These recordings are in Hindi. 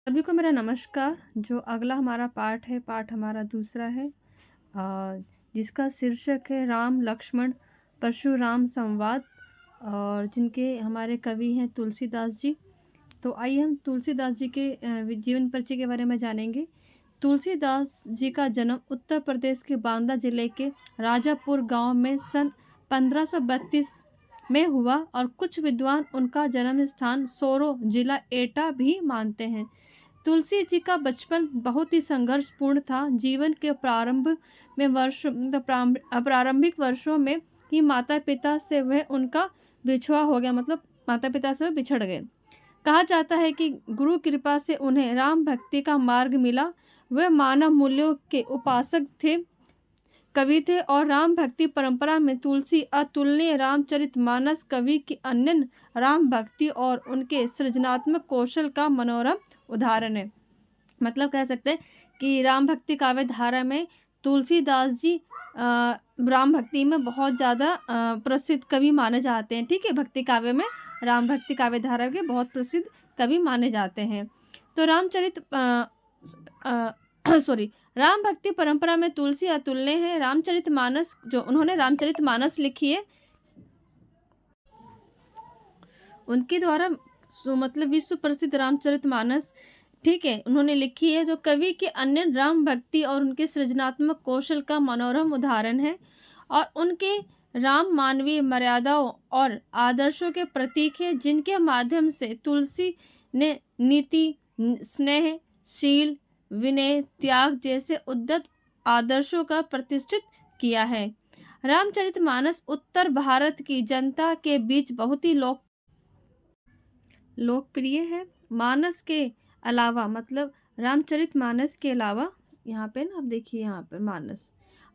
सभी को मेरा नमस्कार। जो अगला हमारा पाठ है, पाठ हमारा दूसरा है, जिसका शीर्षक है राम लक्ष्मण परशुराम संवाद, और जिनके हमारे कवि हैं तुलसीदास जी। तो आइए हम तुलसीदास जी के जीवन परिचय के बारे में जानेंगे। तुलसीदास जी का जन्म उत्तर प्रदेश के बांदा जिले के राजापुर गांव में सन 1532 में हुआ, और कुछ विद्वान उनका जन्म स्थान सोरो जिला एटा भी मानते हैं। तुलसी जी का बचपन बहुत ही संघर्षपूर्ण था। जीवन के प्रारंभिक वर्षों में ही माता पिता से वह उनका बिछुआ हो गया, मतलब माता पिता से वह बिछड़ गए। कहा जाता है कि गुरु कृपा से उन्हें राम भक्ति का मार्ग मिला। वे मानव मूल्यों के उपासक थे, कवि थे, और राम भक्ति परंपरा में तुलसी अतुलनीय रामचरितमानस कवि की अनन्य राम भक्ति और उनके सृजनात्मक कौशल का मनोरम उदाहरण है। मतलब कह सकते हैं कि राम भक्ति काव्य धारा में तुलसीदास जी राम भक्ति में बहुत ज़्यादा प्रसिद्ध कवि माने जाते हैं। ठीक है, भक्ति काव्य में राम भक्ति काव्य धारा के बहुत प्रसिद्ध कवि माने जाते हैं। तो राम भक्ति परंपरा में तुलसी अतुलनीय है। रामचरितमानस, जो उन्होंने रामचरितमानस लिखी है, उनके द्वारा मतलब विश्व प्रसिद्ध रामचरितमानस, ठीक है, उन्होंने लिखी है, जो कवि के अन्य राम भक्ति और उनके सृजनात्मक कौशल का मनोरम उदाहरण है, और उनके राम मानवीय मर्यादाओं और आदर्शों के प्रतीक है, जिनके माध्यम से तुलसी ने नीति, स्नेह, शील, विनय, त्याग जैसे उद्दत आदर्शों का प्रतिष्ठित किया है। रामचरितमानस उत्तर भारत की जनता के बीच बहुत ही लोकप्रिय है। मानस के अलावा, मतलब रामचरितमानस के अलावा, यहाँ पे ना आप देखिए, यहाँ पे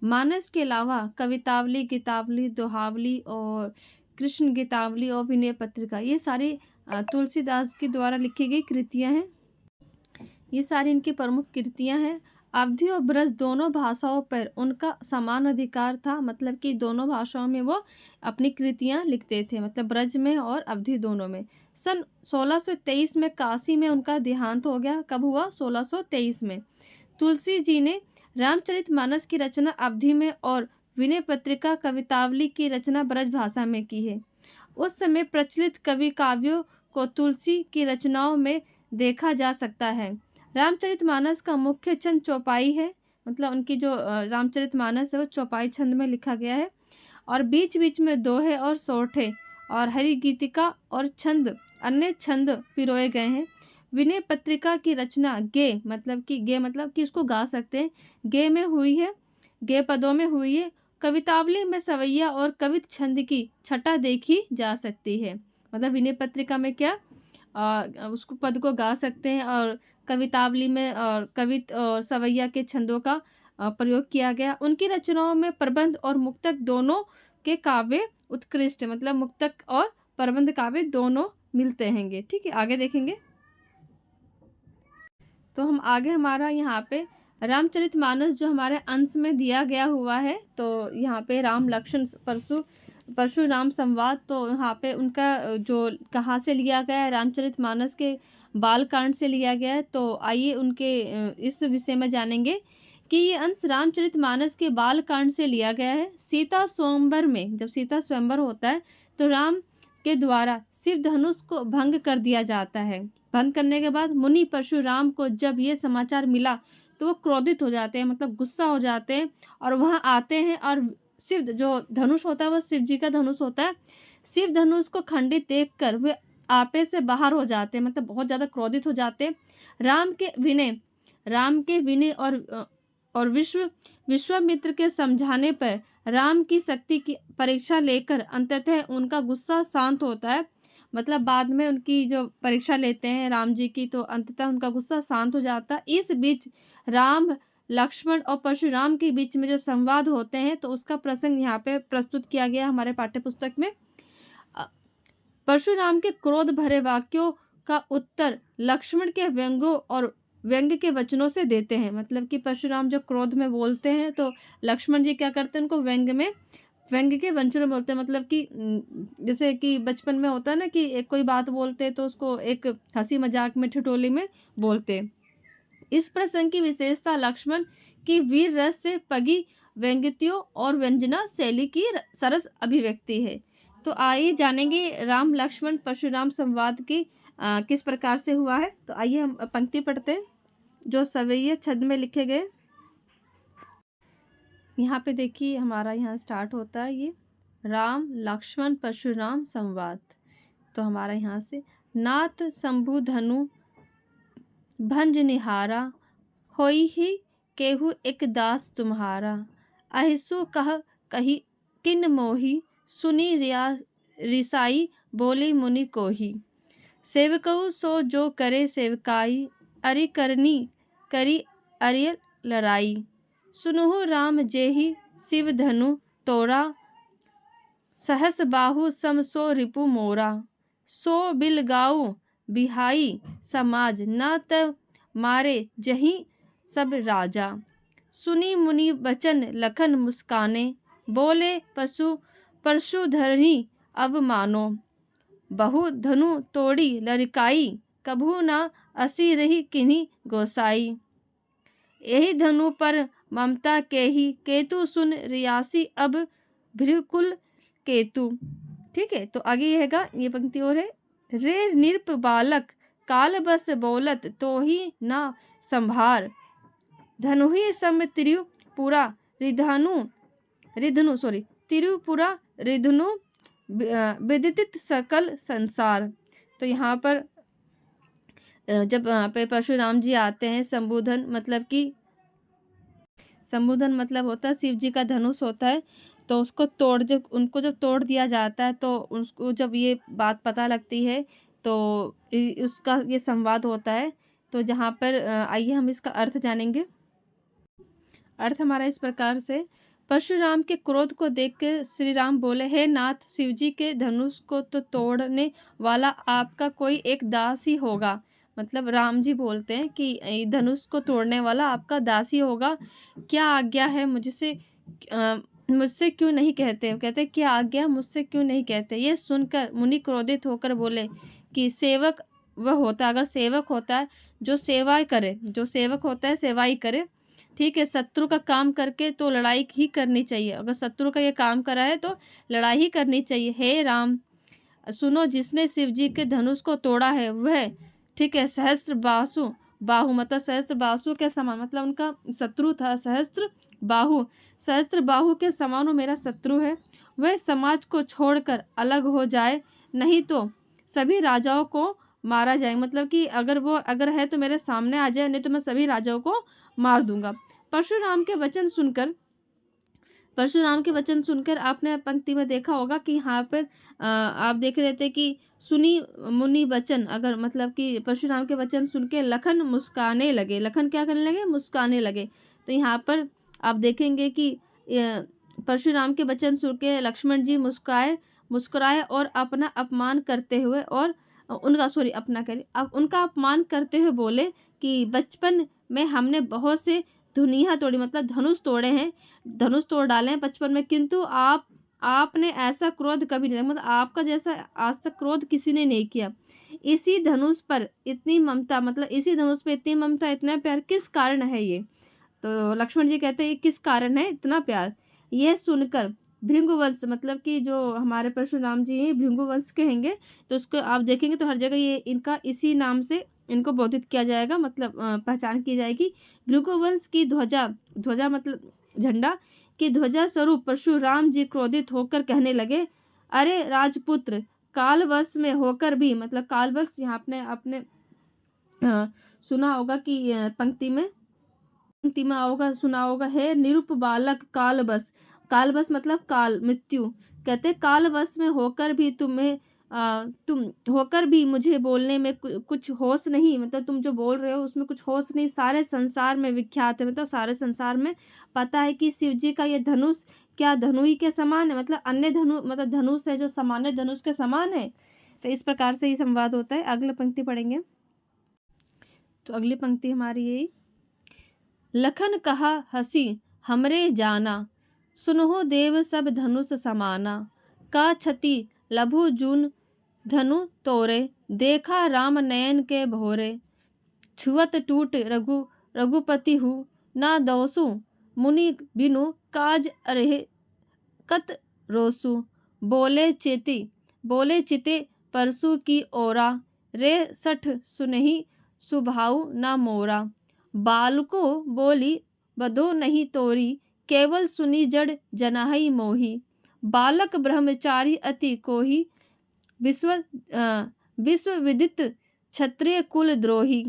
मानस के अलावा कवितावली, गीतावली, दोहावली और कृष्ण गीतावली और विनय पत्रिका, ये सारी तुलसीदास के द्वारा लिखी गई कृतियां हैं। ये सारी इनकी प्रमुख कृतियां हैं। अवधी और ब्रज दोनों भाषाओं पर उनका समान अधिकार था, मतलब कि दोनों भाषाओं में वो अपनी कृतियां लिखते थे, मतलब ब्रज में और अवधी दोनों में। सन 1623 में काशी में उनका देहांत हो गया। कब हुआ? 1623 में। तुलसी जी ने रामचरितमानस की रचना अवधी में और विनय पत्रिका कवितावली की रचना ब्रज भाषा में की है। उस समय प्रचलित कवि काव्यों को तुलसी की रचनाओं में देखा जा सकता है। रामचरितमानस का मुख्य छंद चौपाई है, मतलब उनकी जो रामचरितमानस है वो चौपाई छंद में लिखा गया है, और बीच बीच में दोहे और सोठे और हरि गीतिका और छंद, अन्य छंद पिरोए गए हैं। विनय पत्रिका की रचना गे, मतलब कि इसको गा सकते हैं, गे में हुई है, गे पदों में हुई है। कवितावली में सवैया और कवित छंद की छटा देखी जा सकती है। मतलब विनय पत्रिका में क्या उसको पद को गा सकते हैं, और कवितावली में और कवित और सवैया के छंदों का प्रयोग किया गया। उनकी रचनाओं में प्रबंध और मुक्तक दोनों के काव्य उत्कृष्ट, मतलब मुक्तक और प्रबंध काव्य दोनों मिलते हैंगे। ठीक है, आगे देखेंगे। तो हम आगे हमारा यहाँ पे रामचरितमानस जो हमारे अंश में दिया गया हुआ है, तो यहाँ पे राम लक्ष्मण परशुराम संवाद, तो यहाँ पे उनका जो कहाँ से लिया गया है, रामचरितमानस के बालकांड से लिया गया है। तो आइए उनके इस विषय में जानेंगे कि ये अंश रामचरितमानस के बालकांड से लिया गया है। सीता स्वयंवर में, जब सीता स्वयंवर होता है, तो राम के द्वारा शिव धनुष को भंग कर दिया जाता है। भंग करने के बाद मुनि परशुराम को जब ये समाचार मिला, तो वो क्रोधित हो जाते हैं, मतलब गुस्सा हो जाते हैं, और वहाँ आते हैं, और शिव जो धनुष होता है वो शिव जी का धनुष होता है। शिव धनुष को खंडित देखकर वे आपे से बाहर हो जाते हैं, मतलब बहुत ज़्यादा क्रोधित हो जाते हैं। राम के विनय और विश्वामित्र के समझाने पर राम की शक्ति की परीक्षा लेकर अंततः उनका गुस्सा शांत होता है। मतलब बाद में उनकी जो परीक्षा लेते हैं राम जी की, तो अंततः उनका गुस्सा शांत हो जाता है। इस बीच राम, लक्ष्मण और परशुराम के बीच में जो संवाद होते हैं, तो उसका प्रसंग यहाँ पे प्रस्तुत किया गया हमारे पाठ्य पुस्तक में। परशुराम के क्रोध भरे वाक्यों का उत्तर लक्ष्मण के व्यंगों और व्यंग के वचनों से देते हैं। मतलब कि परशुराम जो क्रोध में बोलते हैं, तो लक्ष्मण जी क्या करते हैं, उनको व्यंग में व्यंग्य के व्यंजन बोलते हैं, मतलब कि जैसे कि बचपन में होता है ना कि एक कोई बात बोलते हैं तो उसको एक हंसी मजाक में ठिठोली में बोलते हैं। इस प्रसंग की विशेषता लक्ष्मण की वीर रस से पगी व्यंग्योक्तियों और व्यंजना शैली की सरस अभिव्यक्ति है। तो आइए जानेंगे राम लक्ष्मण परशुराम संवाद की किस प्रकार से हुआ है। तो आइए हम पंक्ति पढ़ते हैं जो सवैये छंद में लिखे गए। यहाँ पे देखिए हमारा यहाँ स्टार्ट होता है ये राम लक्ष्मण परशुराम संवाद। तो हमारा यहाँ से नाथ शंभु धनु भंज निहारा होई ही केहू एक दास तुम्हारा अहिसु कह कही किन मोही सुनी रिसाई बोली मुनि कोही सेवकऊ सो जो करे सेवकाई अरि करनी करी अरिय लड़ाई सुनुहु राम जेहि शिव धनु तोरा सहस बाहु सम सो रिपु मोरा सो बिल गाऊ बिहाई समाज न त मारे जहीं सब राजा सुनी मुनि बचन लखन मुस्काने बोले परशुधरनी अब मानो बहु धनु तोड़ी लड़काई कभू ना असी रही किन्हीं गोसाई यही धनु पर ममता के ही केतु सुन रियासी अब भृकुल केतु। ठीक है, तो आगे ये हैगा, ये पंक्ति और है रे निरप बालक काल बस बोलत तो ही ना संभार धनु ही सम त्रिपुरा त्रिपुरा रिधनु विदित सकल संसार। तो यहाँ पर जब पे परशुराम जी आते हैं संबोधन मतलब होता है शिव जी का धनुष होता है, तो उसको जब तोड़ दिया जाता है तो उसको जब ये बात पता लगती है तो उसका ये संवाद होता है। तो जहाँ पर आइए हम इसका अर्थ जानेंगे। अर्थ हमारा इस प्रकार से परशुराम के क्रोध को देखकर श्री राम बोले हे नाथ शिवजी के धनुष को तो तोड़ने वाला आपका कोई एक दास ही होगा। मतलब राम जी बोलते हैं कि धनुष को तोड़ने वाला आपका दास ही होगा। क्या आज्ञा है मुझसे क्यों नहीं कहते। कहते क्या आज्ञा मुझसे क्यों नहीं कहते। ये सुनकर मुनि क्रोधित होकर बोले कि सेवक वह होता, अगर सेवक होता है जो सेवा करे, जो सेवक होता है सेवा ही करे। ठीक है, शत्रु का काम करके तो लड़ाई ही करनी चाहिए। अगर शत्रु का ये काम करा है तो लड़ाई ही करनी चाहिए। हे राम सुनो, जिसने शिव जी के धनुष को तोड़ा है वह, ठीक है, सहस्त्र बाहु मतलब सहस्त्र बासु के समान, मतलब उनका शत्रु था। सहस्त्र बाहु के समान मेरा शत्रु है। वह समाज को छोड़कर अलग हो जाए, नहीं तो सभी राजाओं को मारा जाए। मतलब कि अगर है तो मेरे सामने आ जाए, नहीं तो मैं सभी राजाओं को मार दूंगा। परशुराम के वचन सुनकर आपने पंक्ति में देखा होगा कि यहाँ पर आप देख रहे थे कि सुनी मुनि वचन, अगर मतलब कि परशुराम के वचन सुन के लखन मुस्काने लगे। लखन क्या करने लगे? मुस्काने लगे। तो यहाँ पर आप देखेंगे कि परशुराम के वचन सुन के लक्ष्मण जी मुस्कुराए और अपना अपमान करते हुए और उनका अपमान करते हुए बोले कि बचपन में हमने बहुत से धुनिया तोड़ी, मतलब धनुष तोड़े हैं, धनुष तोड़ डाले हैं बचपन में, किंतु आपने ऐसा क्रोध कभी नहीं, मतलब आपका जैसा आज तक क्रोध किसी ने नहीं किया। इसी धनुष पर इतनी ममता, इतना प्यार किस कारण है ये। तो लक्ष्मण जी कहते हैं किस कारण है इतना प्यार। यह सुनकर भृंगुवंश, मतलब कि जो हमारे परशुराम जी हैं भृंगुवंश के हैंगे, तो उसको आप देखेंगे तो हर जगह ये इनका इसी नाम से इनको बोधित किया जाएगा, मतलब पहचान की जाएगी। भृगुवंश की ध्वजा मतलब झंडा की ध्वजा स्वरूप परशुराम जी क्रोधित होकर कहने लगे, अरे राजपुत्र, कालवश में होकर भी, मतलब कालवश यहाँ आपने सुना होगा कि पंक्ति में सुना होगा, हे निरुप बालक कालवश मतलब काल, मृत्यु। कहते कालवश में होकर भी तुम होकर भी मुझे बोलने में कुछ होश नहीं, मतलब तुम जो बोल रहे हो उसमें कुछ होश नहीं। सारे संसार में विख्यात है, मतलब सारे संसार में पता है कि शिव जी का ये धनुष क्या धनु ही के समान है, मतलब अन्य धनुष है जो सामान्य धनुष के समान है। तो इस प्रकार से ही संवाद होता है। अगली पंक्ति पढ़ेंगे। तो अगली पंक्ति हमारी यही, लखन कहा हसी हमरे जाना सुनहु देव सब धनुष समाना, का छति लभु जून धनु तोरे, देखा राम नयन के भोरे, छुअत टूट रघुपति हूँ, ना दोसु मुनि बिनु काज अरे कत रोसु, बोले चिते परसु की ओरा, रे सठ सुनहि सुभाऊ न मोरा, बालको बोली बधो नहीं तोरी, केवल सुनी जड़ जनाहि मोही, बालक ब्रह्मचारी अति कोही, विश्व विदित क्षत्रिय कुल द्रोही,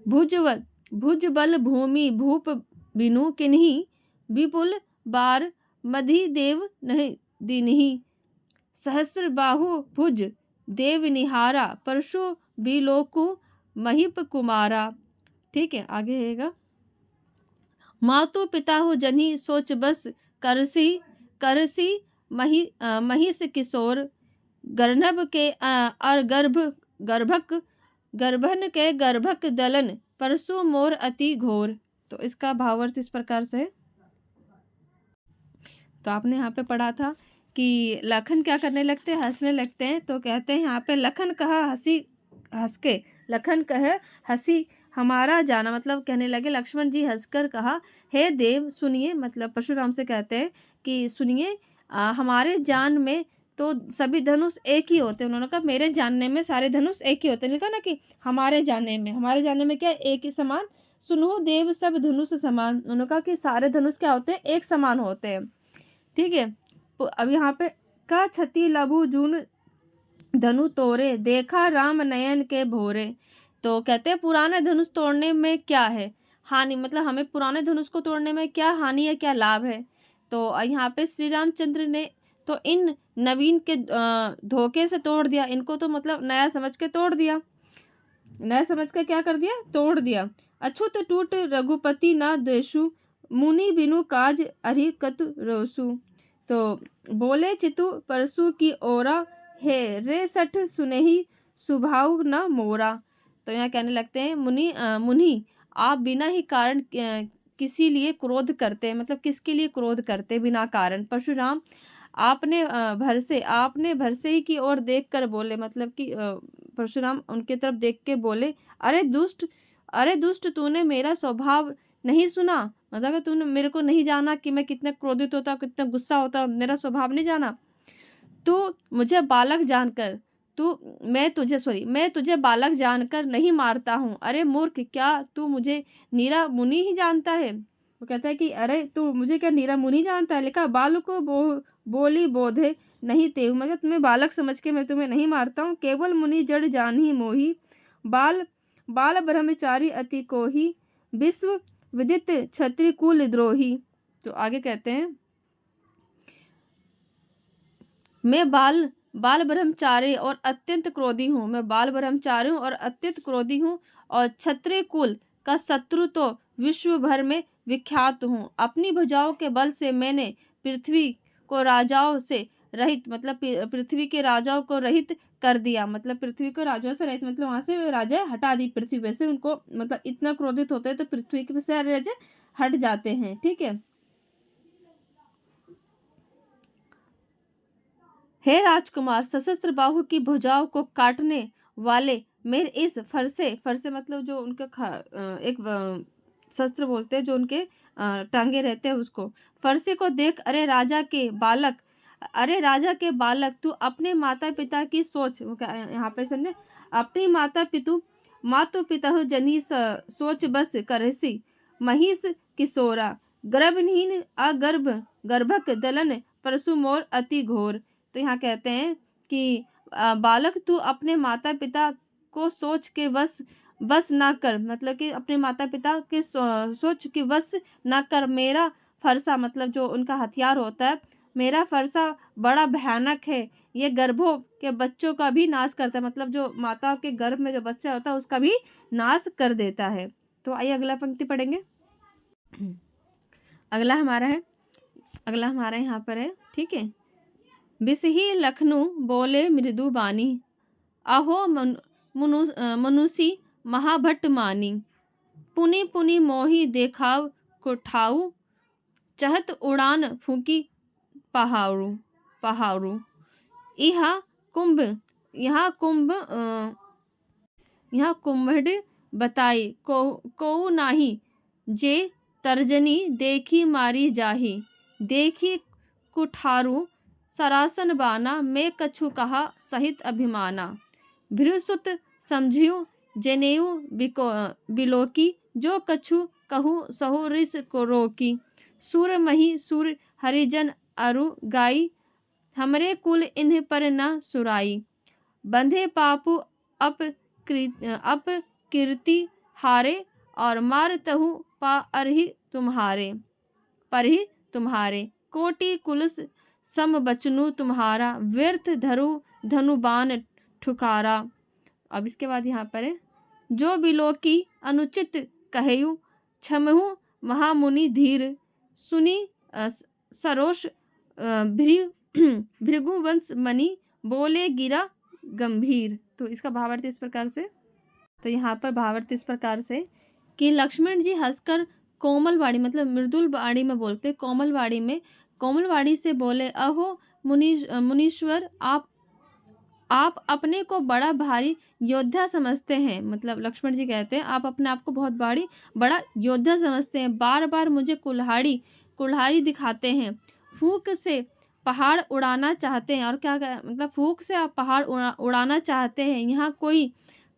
भुजबल भूमि भूप बिनु किन्ही, विपुल बार मधि देव नहीं दिनहि, सहस्र बाहु भुज देव निहारा, परशु बिलोकु महिप कुमारा। ठीक है, आगे रहेगा। मातु पिता हो जनी सोच बस, करसी महिष किशोर, गर्भ के गर्भन के गर्भक दलन, परसु मोर अति घोर। तो इसका भावार्थ इस प्रकार से है। तो आपने यहाँ पे पढ़ा था कि लखन क्या करने लगते हैं, हंसने लगते हैं। तो कहते हैं यहाँ पे लखन कहा हंसी हंस के, लखन कहे हंसी हमारा जाना, मतलब कहने लगे लक्ष्मण जी हंसकर कहा, हे देव सुनिए, मतलब परशुराम से कहते हैं कि सुनिए, हमारे जान में तो सभी धनुष एक ही होते हैं। उन्होंने कहा मेरे जानने में सारे धनुष एक ही होते हैं। लिखा ना कि हमारे जानने में क्या एक ही समान, सुनो देव सब धनुष समान। उन्होंने कहा कि सारे धनुष क्या होते हैं, एक समान होते हैं। ठीक है, तो अब यहाँ पे का छति लघु जून धनु तोरे, देखा राम नयन के भोरे। तो कहते हैं पुराने धनुष तोड़ने में क्या है हानि, मतलब हमें पुराने धनुष को तोड़ने में क्या हानि है, क्या लाभ है। तो यहाँ पे श्री रामचंद्र ने तो इन नवीन के धोखे से तोड़ दिया, इनको तो मतलब नया समझ के तोड़ दिया, नया समझ के क्या कर दिया, तोड़ दिया। अछूत टूट रघुपति ना देशु, मुनि बिनु काज अरि कत रोसु। तो बोले चितु परसु की ओरा, हे रे सठ सुनेही सुभाव न मोरा। तो यहाँ कहने लगते हैं मुनि आप बिना ही कारण किसी लिए क्रोध करते हैं, मतलब किसके लिए क्रोध करते बिना कारण। परशुराम आपने भरसे ही की ओर देख कर बोले, मतलब कि परशुराम उनके तरफ देख के बोले, अरे दुष्ट तूने मेरा स्वभाव नहीं सुना, मतलब तूने मेरे को नहीं जाना कि मैं कितना क्रोधित होता, कितना गुस्सा होता, मेरा स्वभाव नहीं जाना। तू मुझे बालक जानकर मैं तुझे बालक जानकर नहीं मारता हूँ। अरे मूर्ख, क्या तू मुझे नीरा मुनि ही जानता है। वो कहता है कि अरे तू मुझे क्या नीरा मुनि जानता है। लिखा बाल को बोली बोधे नहीं तेहु, मगर तुम्हें बालक समझ के मैं तुम्हें नहीं मारता हूँ। केवल मुनि जड़ जान ही मोही, बाल ब्रह्मचारी अति कोही, विश्व विदित क्षत्रिय कुल द्रोही। तो आगे कहते हैं मैं बाल ब्रह्मचारी और अत्यंत क्रोधी हूँ, मैं बाल ब्रह्मचारी हूँ और अत्यंत क्रोधी हूँ, और क्षत्रिय कुल का शत्रु तो विश्व भर में विख्यात हूँ। अपनी भुजाओं के बल से मैंने पृथ्वी को राजाओं से रहित, मतलब पृथ्वी के राजाओं को रहित कर दिया, मतलब पृथ्वी को राजाओं से रहित, मतलब वहां से राजा हटा दी पृथ्वी पे से। उनको मतलब इतना क्रोधित होते हैं तो पृथ्वी के से राजा हट जाते हैं। ठीक है, हे राजकुमार, सशस्त्र बाहु की भुजाओं को काटने वाले मेरे इस फरसे मतलब जो उनका एक शस्त्र बोलते हैं, जो उनके टांगे रहते हैं, उसको फरसे को देख, अरे राजा के बालक तू अपने माता पिता की सोच, यहाँ पे सुनने, अपनी मातु पिता जनी सोच बस करसी, महिष किशोरा, गर्भहीन गर्भक दलन, परसु मोर अति घोर। तो यहाँ कहते हैं कि बालक तू अपने माता पिता को सोच के बस ना कर, मतलब कि अपने माता पिता के सोच की बस ना कर। मेरा फरसा, मतलब जो उनका हथियार होता है, मेरा फरसा बड़ा भयानक है, ये गर्भों के बच्चों का भी नाश करता है, मतलब जो माता के गर्भ में जो बच्चा होता है उसका भी नाश कर देता है। तो आइए अगला पंक्ति पढ़ेंगे। अगला हमारा यहाँ पर है। ठीक है, बिसही लखनऊ बोले मृदु बानी, अहो मनुषी महाभट्ट मानी, पुनि पुनि मोही देखाव को ठाऊ, चहत उड़ान फूकी पहाड़ू पहाड़ू। यहाँ कुंभ यहाँ कुंभ यहाँ कुंभड़ बताई को नाही, जे तर्जनी देखी मारी जाही। देखी कुठारू सरासन बाना, मैं कछु कहा सहित अभिमाना। भृसुत समझियो जनेऊ बिलोकी, जो कछु कहू सहु रिस को रोकी। सुर मही सुर हरिजन अरु गाई, हमरे कुल इन्ह पर न सुराई। बंधे पापु अप कीर्ति हारे, और मारतहु पा परहि तुम्हारे। कोटि कुलस सम बचनु तुम्हारा, व्यर्थ धरु धनुबान ठुकारा। अब इसके बाद यहाँ पर है, जो बिलोकी अनुचित कहेयु, क्षमहु महामुनि धीर। सुनी सरोष भृगुवंश मणि, बोले गिरा गंभीर। तो इसका भावार्थ इस प्रकार से, तो यहाँ पर भावार्थ इस प्रकार से कि लक्ष्मण जी हंसकर कोमल वाणी मतलब मृदुल वाणी में बोलते, कोमल वाणी से बोले, अहो मुनीश्वर, आप अपने को बड़ा भारी योद्धा समझते हैं। मतलब लक्ष्मण जी कहते हैं आप अपने आप को बहुत बड़ा योद्धा समझते हैं, बार बार मुझे कुल्हाड़ी दिखाते हैं, फूंक से पहाड़ उड़ाना चाहते हैं। और क्या मतलब फूंक से आप पहाड़ उड़ाना चाहते हैं। यहाँ कोई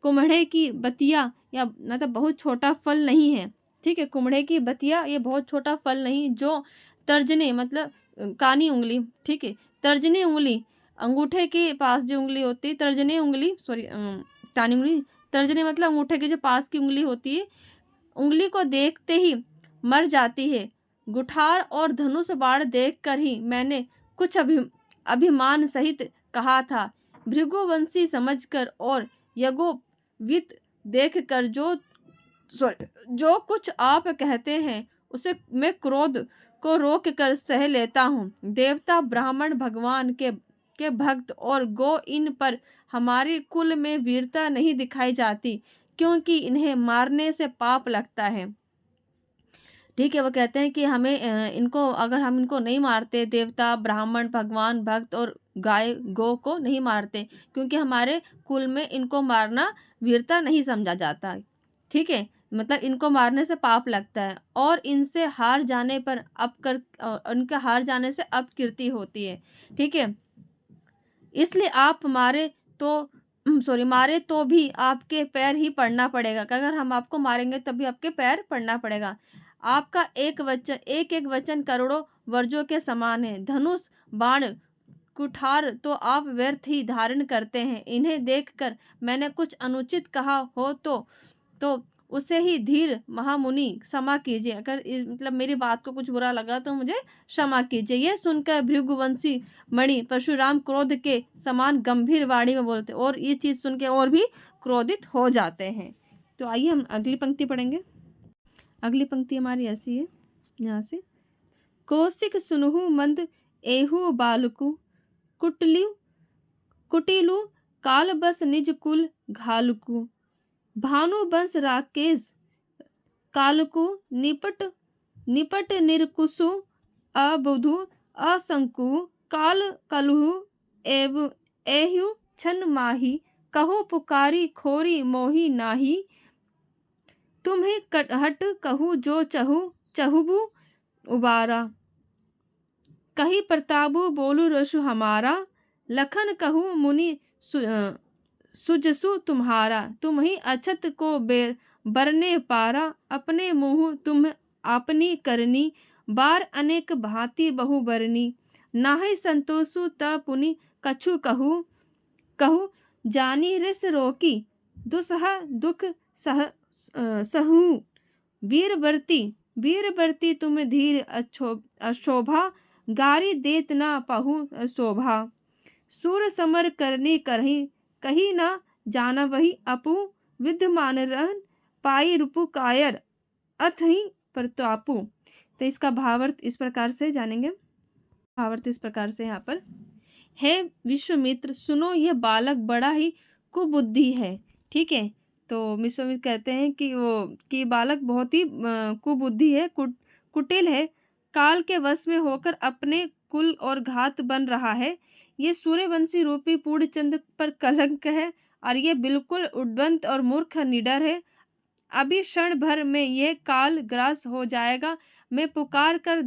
कुम्हड़े की बतिया या मतलब बहुत छोटा फल नहीं है। ठीक है, कुम्हड़े की बतिया ये बहुत छोटा फल नहीं, जो तर्जनी मतलब कानी उंगली, ठीक है, तर्जनी उंगली अंगूठे के पास जो उंगली होती है, तर्जनी उंगली कानी उंगली, तर्जनी मतलब अंगूठे के जो पास की उंगली होती है, उंगली को देखते ही मर जाती है। गुठार और धनुष बाण देखकर ही मैंने कुछ अभिमान सहित कहा था। भृगुवंशी समझकर और यज्ञोपवीत देखकर जो कुछ आप कहते हैं उसे मैं क्रोध को रोक कर सह लेता हूँ। देवता ब्राह्मण भगवान के भक्त और गो, इन पर हमारे कुल में वीरता नहीं दिखाई जाती, क्योंकि इन्हें मारने से पाप लगता है। ठीक है, वो कहते हैं कि हमें इनको अगर हम इनको नहीं मारते, देवता ब्राह्मण भगवान भक्त और गाय गो को नहीं मारते, क्योंकि हमारे कुल में इनको मारना वीरता नहीं समझा जाता। ठीक है, मतलब इनको मारने से पाप लगता है, और इनसे हार जाने पर उनके हार जाने से अपकीर्ति होती है। ठीक है, इसलिए आप मारे तो भी आपके पैर ही पड़ना पड़ेगा। अगर हम आपको मारेंगे तब भी आपके पैर पड़ना पड़ेगा। आपका एक वचन करोड़ों वर्जों के समान है। धनुष बाण कुठार तो आप व्यर्थ ही धारण करते हैं। इन्हें देखकर मैंने कुछ अनुचित कहा हो तो उसे ही धीर महामुनि क्षमा कीजिए। अगर मतलब मेरी बात को कुछ बुरा लगा तो मुझे क्षमा कीजिए। यह सुनकर भृगुवंशी मणि परशुराम क्रोध के समान गंभीर वाणी में बोलते और ये चीज़ सुन के और भी क्रोधित हो जाते हैं। तो आइए हम अगली पंक्ति पढ़ेंगे। अगली पंक्ति हमारी ऐसी है, यहाँ से, कौशिक सुनहु मंद एहु बालकु, कुटिलु काल बस निज कुल घालकु। भानु बंस राकेश कालकु, निपट निरकुसु अबुधु असंकु। काल कलहु एहु छन माही, कहो पुकारी खोरी मोही नाही। तुम्हें कटहट कहू जो चहुबु उबारा, कही प्रताबु बोलू रसु हमारा। लखन कहू मुनि सुजसु तुम्हारा, तुम ही अछत को बरने पारा। अपने मुँह तुम अपनी करनी, बार अनेक भांति बहु बरनी। नाहि संतोषु त पुनि कछु कहू, जानी रिस रोकी दुसह दुख सहू। वीरवर्ती तुम धीर अशोभा, गारी देत न पहु शोभा। सूर समर करनी कही न जाना वही, अपू विद्यमान रहन पाई रूपु कायर अथहि प्रतापु। तो इसका भावार्थ इस प्रकार से जानेंगे। भावार्थ इस प्रकार से यहाँ पर, हे विश्वामित्र सुनो, यह बालक बड़ा ही कुबुद्धि है। ठीक है, तो विश्वामित्र कहते हैं कि बालक बहुत ही कुबुद्धि है, कुटिल है, काल के वश में होकर अपने कुल और घात बन रहा है। ये सूर्यवंशी रूपी पूर्णचंद्र पर कलंक है और ये बिल्कुल उद्वंत और मूर्ख निडर है। अभी क्षण भर में यह काल ग्रास हो जाएगा। मैं पुकार कर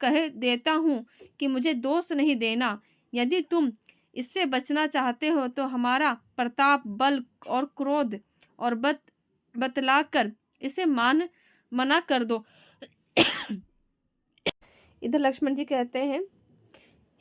कह देता हूँ कि मुझे दोष नहीं देना। यदि तुम इससे बचना चाहते हो तो हमारा प्रताप, बल और क्रोध और बतलाकर इसे मना कर दो। इधर लक्ष्मण जी कहते हैं,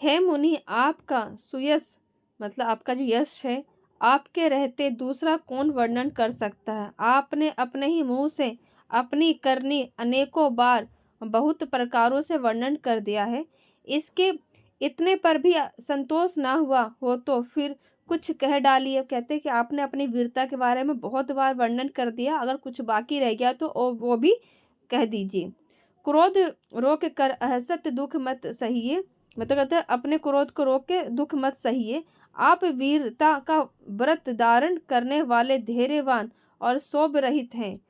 हे मुनि, आपका सुयश मतलब आपका जो यश है, आपके रहते दूसरा कौन वर्णन कर सकता है। आपने अपने ही मुंह से अपनी करनी अनेकों बार बहुत प्रकारों से वर्णन कर दिया है। इसके इतने पर भी संतोष ना हुआ हो तो फिर कुछ कह डालिए। कहते हैं कि आपने अपनी वीरता के बारे में बहुत बार वर्णन कर दिया, अगर कुछ बाकी रह गया तो वो भी कह दीजिए। क्रोध रोक कर असत दुख मत सहिए, मतलब कहते हैं अपने क्रोध को रोक के दुख मत सहिए। आप वीरता का व्रत धारण करने वाले धैर्यवान और शोभ रहित हैं।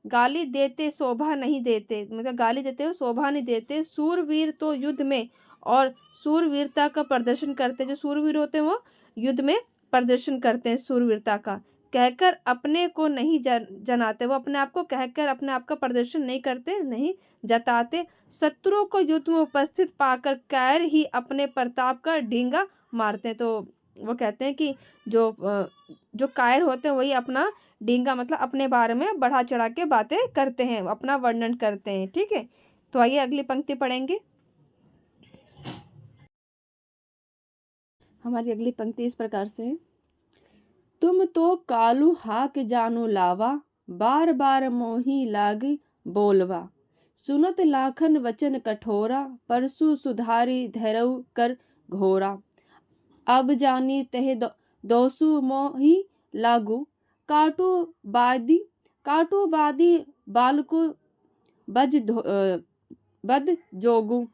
गाली देते शोभा नहीं देते, मतलब गाली देते हो शोभा नहीं देते। सूरवीर तो युद्ध में और सूरवीरता का प्रदर्शन करते, जो सूरवीर होते हैं वो युद्ध में प्रदर्शन करते हैं सूरवीरता का। कहकर अपने को नहीं जनाते, वो अपने आप को कहकर अपने आप का प्रदर्शन नहीं करते, नहीं जताते। शत्रु को युद्ध में उपस्थित पाकर कायर ही अपने प्रताप का ढींगा मारते हैं। तो वो कहते हैं कि जो कायर होते हैं वही अपना ढींगा मतलब अपने बारे में बढ़ा चढ़ा के बातें करते हैं, अपना वर्णन करते हैं। ठीक है, तो आइए अगली पंक्ति पढ़ेंगे। हमारी अगली पंक्ति इस प्रकार से है, तुम तो कालू हाक जानो लावा, बार बार मोही लागी बोलवा। सुनत लाखन वचन कठोरा, परसु सुधारी धैरव कर घोरा। अब जानी तह दोसु मोही लागू, काटू बादी बालकु बद जोगू।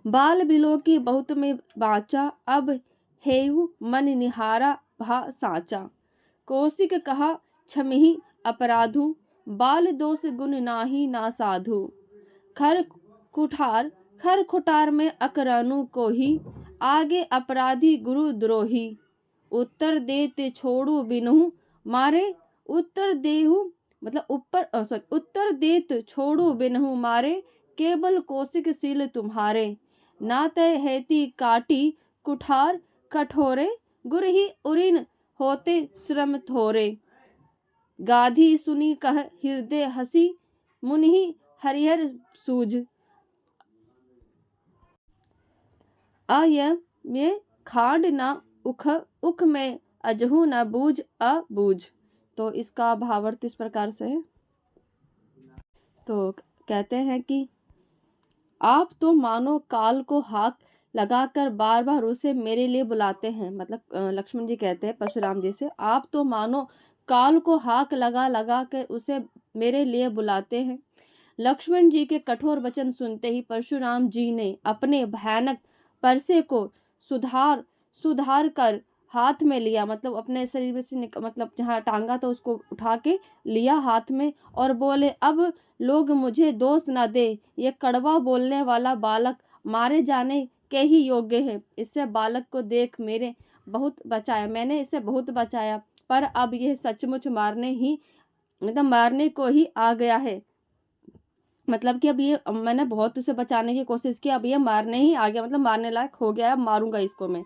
बाल बिलो की बहुत में बाचा, अब हेयु मन निहारा भा साचा। कौशिक कहा क्षमिहि अपराधु, बाल दोष गुण नाही ना साधु। खर खुटार में अकरानु को ही, आगे अपराधी गुरु द्रोही। उत्तर देते छोड़ू बिनहु मारे, उत्तर देत छोड़ू बिनहु मारे। केवल कौशिक सील तुम्हारे, नातय हेती काटी कुठार कठोरे। गुर ही उरिन होते श्रम थोरे, गाधी सुनी कह हृदय हसी। मुनि हरिहर सूझ, ये खांड ना उख में अजहू न बूझ अबूझ। तो इसका भावार्थ इस प्रकार से है। तो कहते हैं कि आप तो मानो काल को हाक लगाकर बार बार उसे मेरे लिए बुलाते हैं। मतलब लक्ष्मण जी कहते हैं परशुराम जी से, आप तो मानो काल को हाक लगा कर उसे मेरे लिए बुलाते हैं। लक्ष्मण जी के कठोर वचन सुनते ही परशुराम जी ने अपने भयानक परसे को सुधार कर हाथ में लिया, मतलब अपने शरीर में से मतलब जहाँ टांगा था उसको उठा के लिया हाथ में, और बोले, अब लोग मुझे दोष न दे, ये कड़वा बोलने वाला बालक मारे जाने के ही योग्य है। इससे बालक को देख मैंने इसे बहुत बचाया, पर अब यह सचमुच मारने को ही आ गया है। मतलब कि अब ये मैंने बहुत उसे बचाने की कोशिश की, अब ये मारने ही आ गया, मतलब मारने लायक हो गया, अब मारूंगा इसको मैं।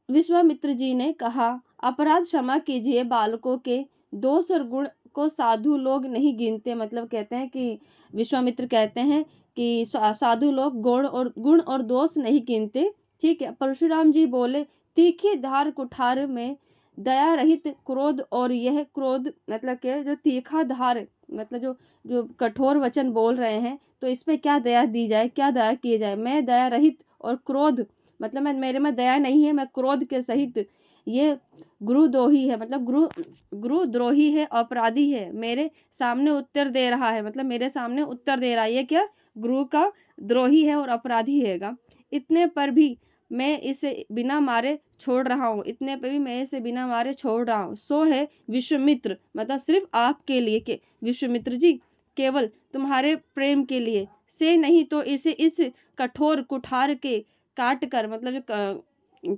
विश्वामित्र जी ने कहा, अपराध क्षमा कीजिए, बालकों के दोष और गुण को साधु लोग नहीं गिनते। मतलब कहते हैं कि विश्वामित्र कहते हैं कि साधु लोग गुण और दोष नहीं गिनते। ठीक है। परशुराम जी बोले, तीखी धार कुठार में दया रहित क्रोध, और यह क्रोध मतलब क्या, जो तीखा धार मतलब जो कठोर वचन बोल रहे हैं, तो इसमें क्या दया दी जाए, क्या दया की जाए। मैं दया रहित और क्रोध मतलब मेरे में दया नहीं है, मैं क्रोध के सहित, ये गुरुद्रोही है, मतलब गुरुद्रोही है, अपराधी है, मेरे सामने उत्तर दे रहा है, मतलब मेरे सामने उत्तर दे रहा है, ये क्या गुरु का द्रोही है और अपराधी हैगा। इतने पर भी मैं इसे बिना मारे छोड़ रहा हूँ, सो है विश्वामित्र, मतलब सिर्फ आपके लिए के विश्वामित्र जी, केवल तुम्हारे प्रेम के लिए, से नहीं तो इसे इस कठोर कुठार के काट कर, मतलब जो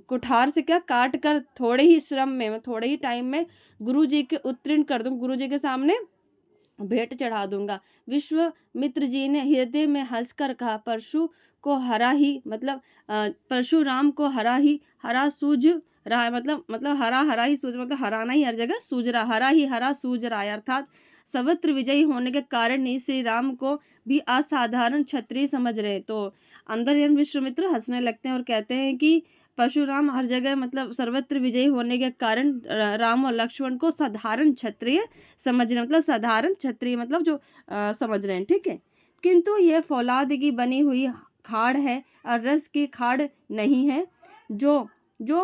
कुठार से क्या काट कर, थोड़े ही श्रम में, थोड़े ही टाइम में गुरु जी के उत्तीर्ण कर दूं, गुरु जी के सामने भेंट चढ़ा दूंगा। विश्वामित्र जी ने हृदय में हंसकर कहा, परशु को हरा ही, मतलब परशुराम को हरा सूझ रहा है, मतलब हरा ही सूझ, मतलब हराना ही हर जगह सूझ रहा, हरा सूझ रहा है, अर्थात सर्वत्र विजयी होने के कारण ही श्री राम को भी असाधारण क्षत्रिय समझ रहे। तो अंदर विश्वामित्र हंसने लगते हैं और कहते हैं कि परशुराम हर जगह, मतलब सर्वत्र विजयी होने के कारण राम और लक्ष्मण को साधारण क्षत्रिय समझ रहे, मतलब साधारण क्षत्रिय, मतलब जो समझ रहे हैं, ठीक है। किंतु यह फौलाद की बनी हुई खाड़ है और रस की खाड़ नहीं है, जो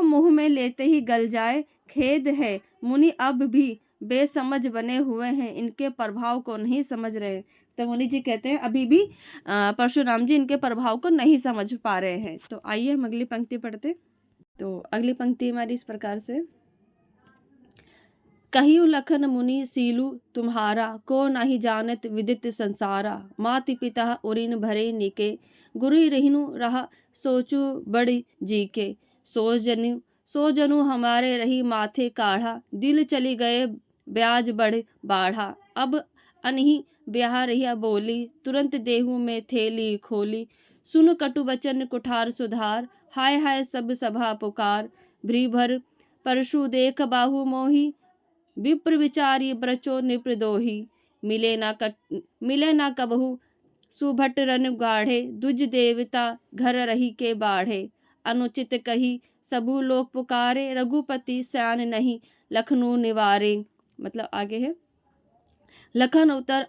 मुंह में लेते ही गल जाए। खेद है मुनि अब भी बेसमझ बने हुए हैं, इनके प्रभाव को नहीं समझ रहे। तो मुनि जी कहते हैं अभी भी परशुराम जी इनके प्रभाव को नहीं समझ पा रहे हैं। तो आइए हम अगली पंक्ति पढ़ते। तो अगली पंक्ति हमारी इस प्रकार से, कहियो लखन मुनि सीलू तुम्हारा, को नहीं जानत विदित संसारा। माति पिता उरिन भरे निके, गुरु रहिनु रहा सोचू बड़ी जी के। सो जनु हमारे रही माथे काढ़ा, दिल चली गए ब्याज बढ़ बाढ़ा। अब अनही ब्याह रहिया बोली, तुरंत देहू में थेली खोली। सुन कटु बचन कुठार सुधार, हाय हाय सब सभा पुकार। भ्री भर परशु देख बाहु मोही, विप्र विचारी ब्रचो निप्रदोही। मिले ना कबहु सुभट रन गाढ़े, दुज देवता घर रही के बाढ़े। अनुचित कही सबू लोग पुकारे, रघुपति सयान नहीं लखनऊ निवारे। मतलब आगे है, लखन उतर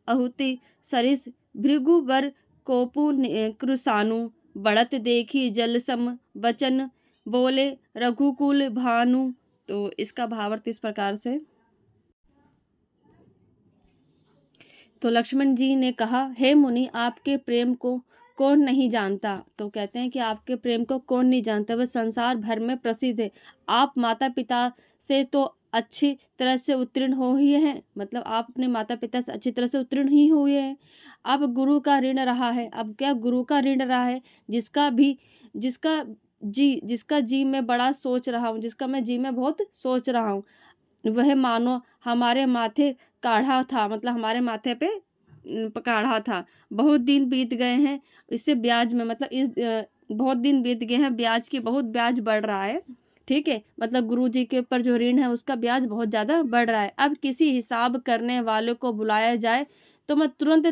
आहुति सरिस, भृगुबर कोपु कृसानु। बढ़त देखी जल सम बचन, बोले रघुकुल भानु। तो इसका भावार्थ इस प्रकार से, तो लक्ष्मण जी ने कहा, हे मुनि आपके प्रेम को कौन नहीं जानता। तो कहते हैं कि आपके प्रेम को कौन नहीं जानता, वह संसार भर में प्रसिद्ध है। आप माता पिता से तो अच्छी तरह से उत्तीर्ण हो ही हैं, मतलब आप अपने माता पिता से अच्छी तरह से उत्तीर्ण ही हुए हैं। अब गुरु का ऋण रहा है, अब क्या गुरु का ऋण रहा है, जिसका जी मैं बड़ा सोच रहा हूँ, जिसका मैं जी में बहुत सोच रहा हूँ, वह मानो हमारे माथे काढ़ा था, मतलब हमारे माथे पे काढ़ा था। बहुत दिन बीत गए हैं, इससे ब्याज में, मतलब बहुत दिन बीत गए हैं, ब्याज की बहुत ब्याज बढ़ रहा है, ठीक है। मतलब गुरु जी के ऊपर जो ऋण है उसका ब्याज बहुत ज़्यादा बढ़ रहा है। अब किसी हिसाब करने वाले को बुलाया जाए तो मैं तुरंत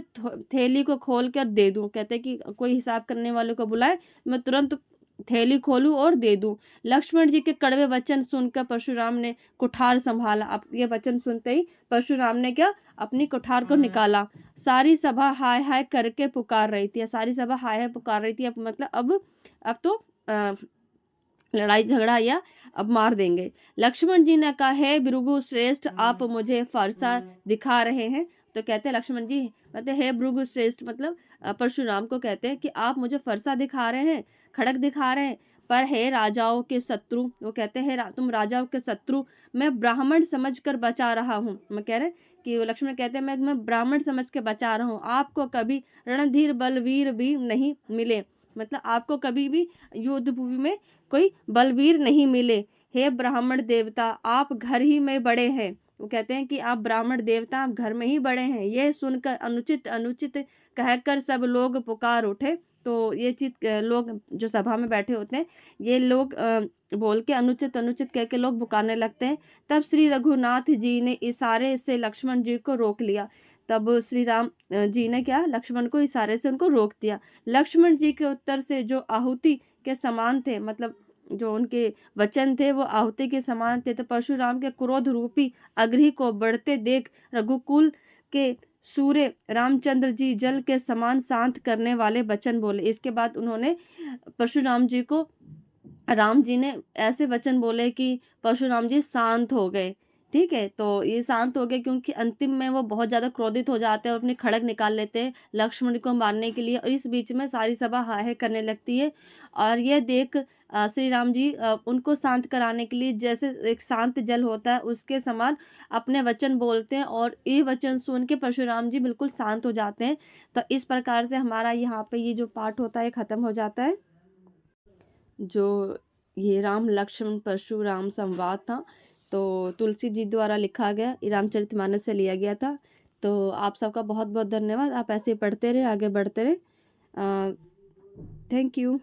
थैली को खोल कर दे दूं। कहते हैं कि कोई हिसाब करने वाले को बुलाए, मैं तुरंत थैली खोलूं और दे दूं। लक्ष्मण जी के कड़वे वचन सुनकर परशुराम ने कुठार संभाला। अब ये वचन सुनते ही परशुराम ने क्या, अपनी कुठार को निकाला। सारी सभा हाय हाय करके पुकार रही थी, सारी सभा हाय हाय पुकार रही थी। अब मतलब अब तो लड़ाई झगड़ा या अब मार देंगे। लक्ष्मण जी ने कहा, हे भृगु श्रेष्ठ, आप मुझे फरसा दिखा रहे हैं। तो कहते हैं लक्ष्मण जी, मतलब हे भृगु श्रेष्ठ, मतलब परशुराम को कहते हैं कि आप मुझे फरसा दिखा रहे हैं, खड़ग दिखा रहे हैं। पर हे राजाओं के शत्रु, वो कहते हैं तुम राजाओं के शत्रु, मैं ब्राह्मण समझकर बचा रहा हूँ। मैं कह रहे कि लक्ष्मण कहते हैं मैं ब्राह्मण समझ के बचा रहा हूँ। आपको कभी रणधीर बलवीर भी नहीं मिले, मतलब आपको कभी भी युद्ध भूमि में कोई बलवीर नहीं मिले। हे ब्राह्मण देवता, आप घर ही में बड़े हैं। वो कहते हैं कि आप ब्राह्मण देवता, आप घर में ही बड़े हैं। यह सुनकर अनुचित कहकर सब लोग पुकार उठे। तो ये चीज लोग जो सभा में बैठे होते हैं, ये लोग बोल के अनुचित कह के लोग पुकारने लगते हैं। तब श्री रघुनाथ जी ने इशारे से लक्ष्मण जी को रोक लिया। तब श्री राम जी ने क्या, लक्ष्मण को इशारे से उनको रोक दिया। लक्ष्मण जी के उत्तर से जो आहुति के समान थे, मतलब जो उनके वचन थे वो आहुति के समान थे। तो परशुराम के क्रोध रूपी अग्नि को बढ़ते देख रघुकुल के सूर्य रामचंद्र जी जल के समान शांत करने वाले वचन बोले। इसके बाद उन्होंने परशुराम जी को, राम जी ने ऐसे वचन बोले कि परशुराम जी शांत हो गए, ठीक है, तो ये शांत हो गए क्योंकि अंतिम में वो बहुत ज़्यादा क्रोधित हो जाते हैं और अपने खड्ग निकाल लेते हैं लक्ष्मण को मारने के लिए, और इस बीच में सारी सभा हाय-हाय करने लगती है। और ये देख श्री राम जी उनको शांत कराने के लिए जैसे एक शांत जल होता है उसके समान अपने वचन बोलते हैं, और ये वचन सुन के परशुराम जी बिल्कुल शांत हो जाते हैं। तो इस प्रकार से हमारा यहाँ पे ये जो पाठ होता है ख़त्म हो जाता है। जो ये राम लक्ष्मण परशुराम संवाद था, तो तुलसी जी द्वारा लिखा गया, ये रामचरितमानस से लिया गया था। तो आप सबका बहुत बहुत धन्यवाद। आप ऐसे ही पढ़ते रहे, आगे बढ़ते रहे। Thank you.